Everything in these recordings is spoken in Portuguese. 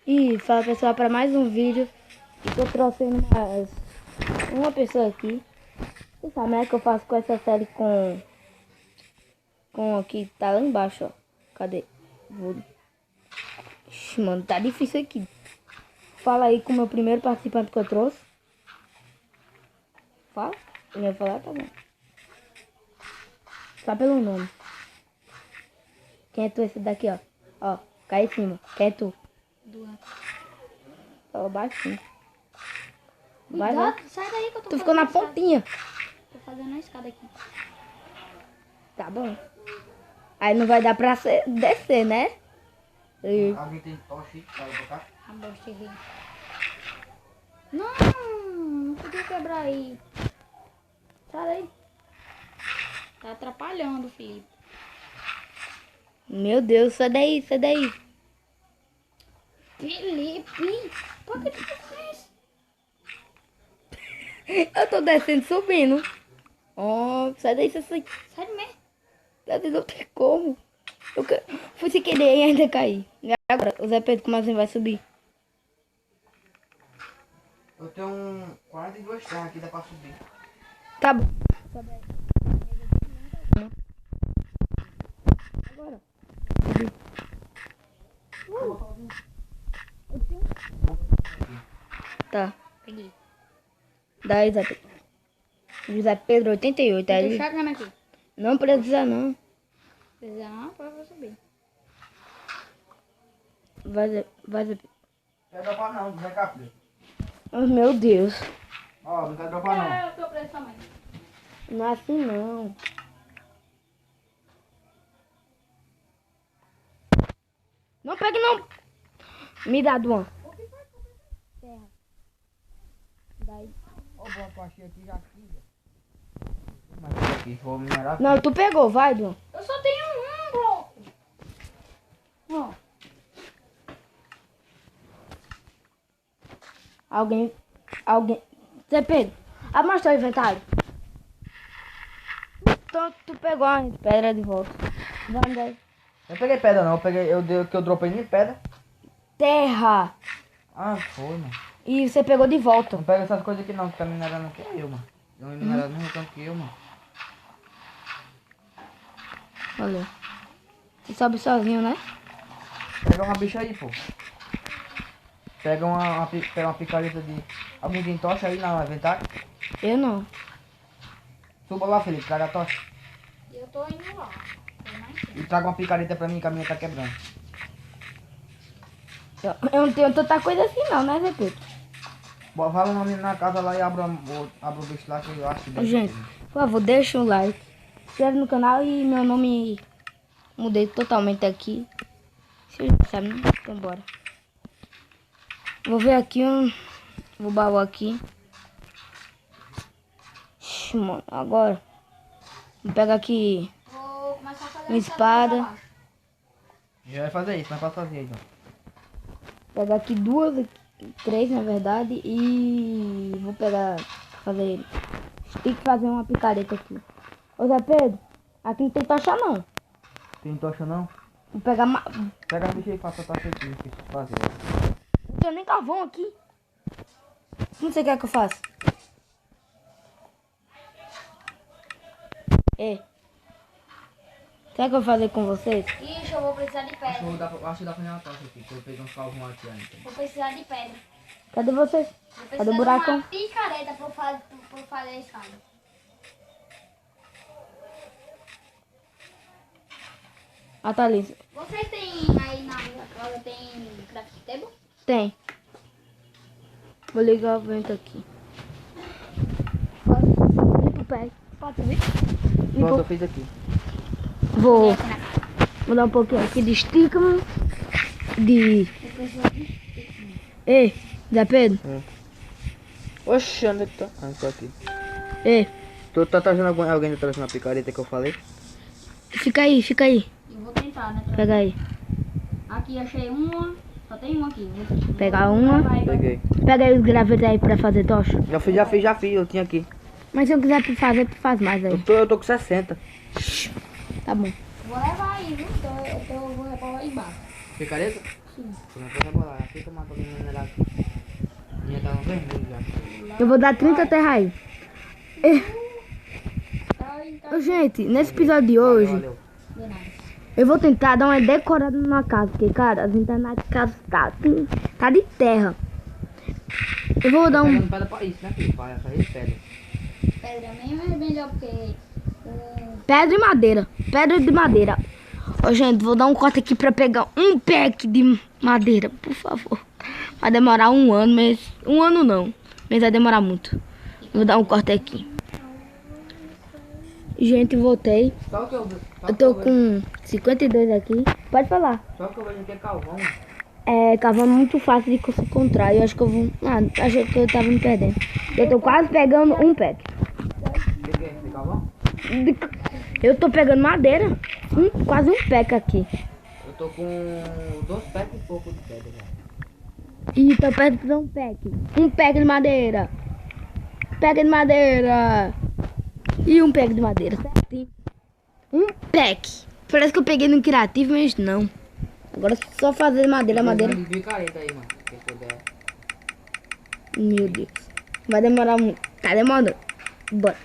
E fala pessoal, para mais um vídeo. E tô trouxendo uma pessoa aqui. Você sabe, né, que eu faço com essa série com aqui, tá lá embaixo, ó. Cadê? Ixi, mano, tá difícil aqui. Fala aí com o meu primeiro participante que eu trouxe. Fala? Ele vai falar, tá bom. Só pelo nome. Quem é tu esse daqui, ó? Ó, cai em cima. Quem é tu? Duan. Ó, baixinho. Vai, Cuidado, vai. sai daí que eu tô Tu ficou na fazendo a escada. pontinha. Tô fazendo a escada aqui. Tá bom. Aí não vai dar pra descer, né? E... Alguém tem tocha aí pra botar? A bosta errei. Não podia quebrar aí. Sai daí. Tá atrapalhando, Felipe. Meu Deus, sai daí, sai daí. Felipe, por que tu fez? Eu tô descendo, subindo. Ó, sai daí, sai daí. Sério mesmo? Sai daí, não tem como. Fui sem querer e ainda caí. E agora, o Zé Pedro, como assim vai subir? Eu tenho 42 terras aqui, dá pra subir. Tá bom. Sobe aí. Agora. Tá. Peguei. Daí, Zé Pedro. José Pedro 88, Tô aí. chegando aqui. Não precisa não. Precisa não, eu vou subir. Vai, Zé Pedro. Não quer dropar não, vem cá, filho. Oh, meu Deus. Ó, não quer dropar não. Eu tô preso também. Não é assim não. Não pegue não. Me dá, Duan. Terra. Daí. Ó, boa tocha aqui já aqui, velho. Mas aqui, vou minerar. Não, tu pegou, vai, Duan. Eu só tenho um bloco. Ó. Alguém. Zé Pedro, amostra o inventário. Então tu pegou a pedra de volta. Vai, daí. Eu peguei pedra não, eu dropei nem pedra. Terra. Ah, foi, mano. E você pegou de volta. Não pega essas coisas aqui não, que tá minerando aqui é eu, mano. Eu minerando no mesmo tanto que eu, mano. Valeu. Você sobe sozinho, né? Pega uma bicha aí, pô. Pega uma picareta de... Alguém tem tocha aí no inventário? Eu não. Suba lá, Felipe, traga a tocha. Eu tô indo lá. Tô mais cedo. E traga uma picareta pra mim que a minha tá quebrando. Eu não tenho tanta coisa assim não, né, Zé Pedro? Bom, vai o nome na casa lá e abra o bicho lá que eu acho que deve Gente, ter. por favor, deixa um like. Se inscreve no canal e meu nome mudei totalmente aqui. Vocês já sabem, né? Então bora. Vou ver aqui vou baú aqui. Ixi, mano, agora. Vou pegar aqui Vou começar a fazer uma a espada. pra baixo. Já vai fazer isso, não pode fazer então. Pegar aqui duas, três na verdade. E vou fazer. Tem que fazer uma picareta aqui. Ô Zé Pedro, aqui não tem tocha não. Tem tocha não? Vou pegar Pega a bicha aí e faça a tocha aqui, o que você fazer. Não tenho nem carvão aqui. Não sei o que é que eu faço. Ei. O que é que eu vou fazer com vocês? Ixi, eu vou precisar de pedra. Acho que dá pra fazer uma tocha aqui, que eu peguei uns calvos aqui ainda. Vou precisar de pedra. Cadê vocês? Vou Cadê precisar o de buracão? uma picareta pra eu fazer a escada. Ah, tá ali. Vocês têm aí na minha casa, tem craft table? Tem. Vou ligar o vento aqui. Limpa o pé. Pode subir? Pronto, eu fiz aqui. Vou Aqui na casa. dar um pouquinho aqui de estigma. Eu preciso de... Ei, Zé Pedro. Oxe, onde é que tá? Ah, tô aqui. Ei, Tu tá trazendo alguém tá trazendo a picareta que eu falei? fica aí, fica aí. Eu vou tentar, né? Pega aí. Aqui achei uma. Só tem uma aqui. Pegar uma. Peguei. Pega aí os gravetos aí pra fazer tocha. Já fiz, eu tinha aqui. Mas se eu quiser fazer, tu faz mais aí. Eu tô com 60. Tá bom. Vou levar aí, viu? Eu vou levar lá embaixo. Picareta? aqui. Começou a rebolar. Assim que eu matou minha minerada. Minha tava vermelha já. Eu vou dar 30 terra aí. Ô, gente, nesse episódio de hoje, Valeu. De nada. eu vou tentar dar uma decorada na casa, porque, cara, a gente tá na casa, tá de terra. Eu vou dar um... Pegando pedra pra isso, né, filho? Pra fazer pedra. Pedra mesmo é melhor porque Pedra e madeira. Pedra de madeira. Ô, gente, vou dar um corte aqui pra pegar um pack de madeira, por favor. Vai demorar um ano, mas... Um ano não. Mas vai demorar muito. Vou dar um corte aqui. Gente, voltei. Só o que eu Eu tô com 52 aqui. Pode falar. Só que eu vejo aqui é calvão. É, cavalo muito fácil de se encontrar. Eu acho que eu vou... Ah, achei que eu tava me perdendo. Eu tô quase pegando um pack. De quê? De calvão? Eu tô pegando madeira. Quase um pack aqui. Eu tô com 2 packs e pouco de pedra já. E tô perto de um pack. Um pack de madeira. Pack de madeira. E um pack de madeira, certinho. Um pack. Parece que eu peguei no criativo, mas não. Agora é só fazer madeira. De careta aí, mano. Se puder. Meu Deus. Vai demorar muito. Tá demorando. Bora.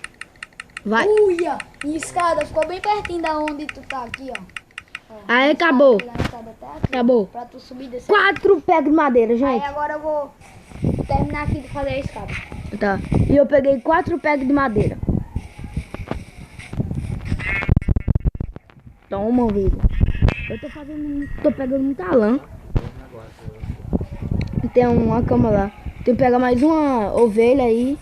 Vai. Uia! Minha escada ficou bem pertinho da onde tu tá aqui, ó. Aí acabou. Lá na escada até aqui, Acabou. pra tu subir e descer. 4 packs de madeira, Aí gente. agora eu vou terminar aqui de fazer a escada. Tá. E eu peguei 4 packs de madeira. Toma, velho. Eu tô fazendo. Tô pegando muita lã. Tem uma cama lá. Tem que pegar mais uma ovelha aí.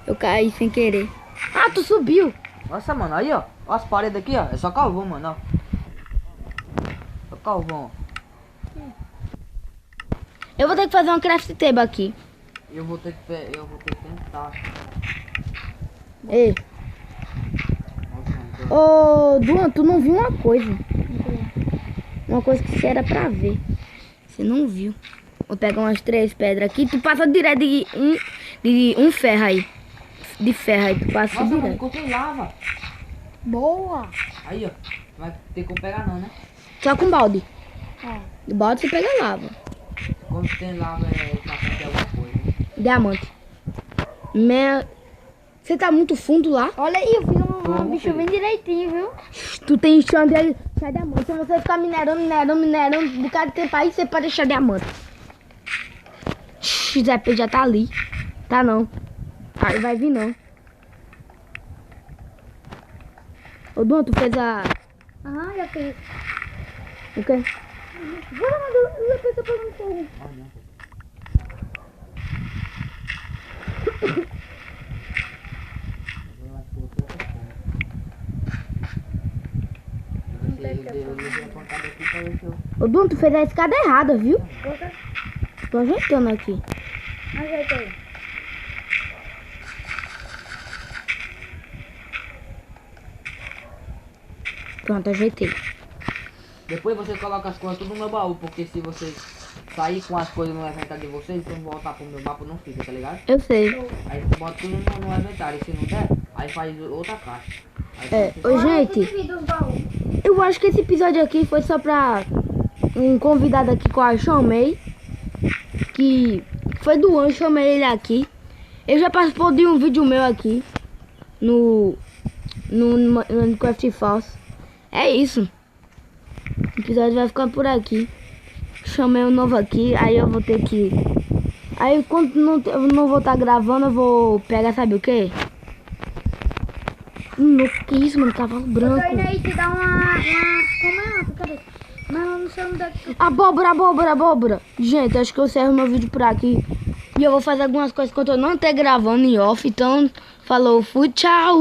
Eu caí sem querer. Ah, tu subiu. Nossa, mano, aí, ó. Ó as paredes aqui, ó. É só calvão, mano, ó. Só calvão, ó. Eu vou ter que fazer uma craft table aqui. Eu vou ter que tentar. Ei. Nossa, mano, Ô, Duan, tu não viu uma coisa. Uma coisa que você era pra ver. Você não viu. Vou pegar umas 3 pedras aqui. Tu passa direto de um ferro aí. De ferro aí, tu passa Nossa, mano, direto. encontrei lava. Boa! Aí, ó. Vai ter como pegar não, né? Só com balde. Ó. De balde você pega lava. Quando tem lava é passando de alguma coisa. Diamante. Você tá muito fundo lá. Olha aí, eu fiz uma Como, bicho filho? bem direitinho, viu? Tu tem chão de achar diamante. Se você ficar minerando um bocado de tempo aí, você pode achar diamante. Zé P já tá ali. Tá não. Aí vai vir não. Ô Duan, tu fez a... Aham, já fiz. O quê? Bora, mano, eu depois tô pegando fogo. Olha. Eu levei a pancada aqui pra ver se eu... Ô Duan, tu fez a escada errada, viu? Tô ajeitando aqui. Ajeitei. Pronto, ajeitei. Depois você coloca as coisas tudo no meu baú, porque se vocês sair com as coisas no inventário de vocês, então voltar pro meu mapa não fica, tá ligado? Eu sei. Aí você bota tudo no inventário, e se não der, aí faz outra caixa. Aí É, você- ô gente, Divida os baús. eu acho que esse episódio aqui foi só pra um convidado aqui que eu chamei. Que foi Duan, chamei ele aqui. Ele já participou de um vídeo meu aqui. No Minecraft Falso. É isso. O episódio vai ficar por aqui. Chamei um novo aqui, aí eu vou ter que... Aí quando eu não vou estar gravando, eu vou pegar, sabe o quê? Que isso, mano? Cavalo Eu tô branco. indo aí te dar uma... Como é uma? Cadê? Mas eu não sei onde é que... Abóbora. Gente, acho que eu encerro meu vídeo por aqui. E eu vou fazer algumas coisas enquanto eu não esteja gravando em off. Então, falou, fui, tchau.